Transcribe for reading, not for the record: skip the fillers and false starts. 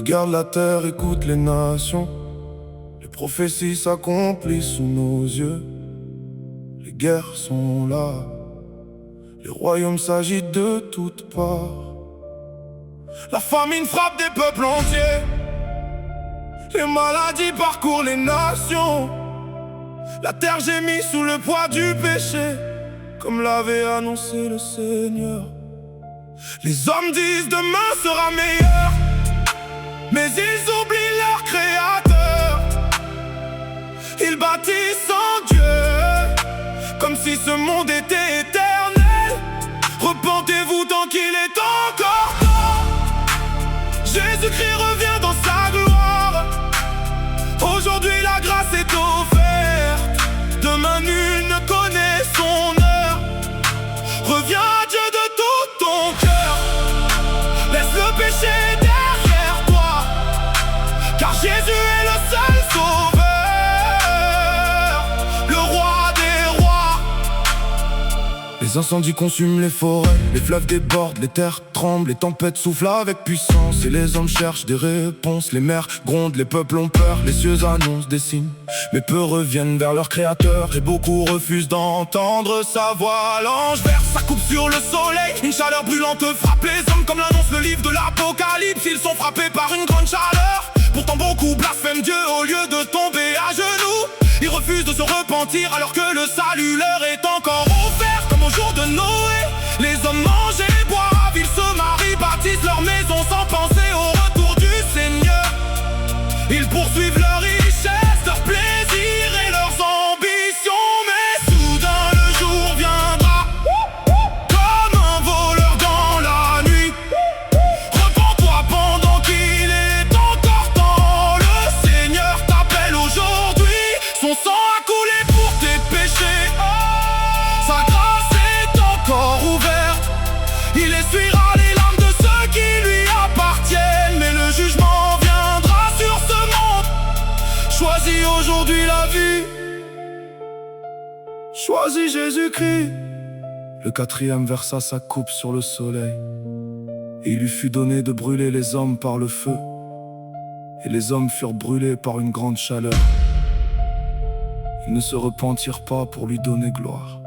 Regarde la terre, écoute les nations. Les prophéties s'accomplissent sous nos yeux. Les guerres sont là. Les royaumes s'agitent de toutes parts. La famine frappe des peuples entiers. Les maladies parcourent les nations. La terre gémit sous le poids du péché, comme l'avait annoncé le Seigneur. Les hommes disent demain sera meilleur, mais ils oublient leur créateur. Ils bâtissent en Dieu, comme si ce monde était éternel. Repentez-vous tant qu'il est encore temps. Jésus-Christ revient dans sa gloire. Aujourd'hui la grâce est offerte. Demain nul ne connaît son heure. Reviens à Dieu de tout ton cœur. Laisse le péché derrière toi, car Jésus est le seul sauveur, le roi des rois. Les incendies consument les forêts, les fleuves débordent, les terres tremblent, les tempêtes soufflent avec puissance. Et les hommes cherchent des réponses, les mers grondent, les peuples ont peur, les cieux annoncent des signes. Mais peu reviennent vers leur créateur, et beaucoup refusent d'entendre sa voix. L'ange verse sa coupe sur le soleil, une chaleur brûlante frappe les hommes, comme l'annonce le livre de l'Apocalypse. Ils sont frappés par une grande chaleur. Pourtant beaucoup blasphèment Dieu au lieu de tomber à genoux. Ils refusent de se repentir alors que le salut leur est encore offert. Comme au jour de Noé, les hommes mangent et boivent, ils se marient, bâtissent leur maison sans penser au retour du Seigneur. Ils poursuivent leur richesse, leur plaisir et leurs ambitions. Mais soudain le jour viendra, comme un voleur dans la nuit. Repens-toi pendant qu'il est encore temps. Le Seigneur t'appelle aujourd'hui. Son sang a coulé pour tes péchés. Sa grâce est encore ouverte. Il essuiera les larmes de ceux qui lui appartiennent. Mais le jugement viendra sur ce monde. Choisis aujourd'hui la vie. Choisis Jésus-Christ. Le quatrième versa sa coupe sur le soleil, et il lui fut donné de brûler les hommes par le feu. Et les hommes furent brûlés par une grande chaleur. Ils ne se repentirent pas pour lui donner gloire.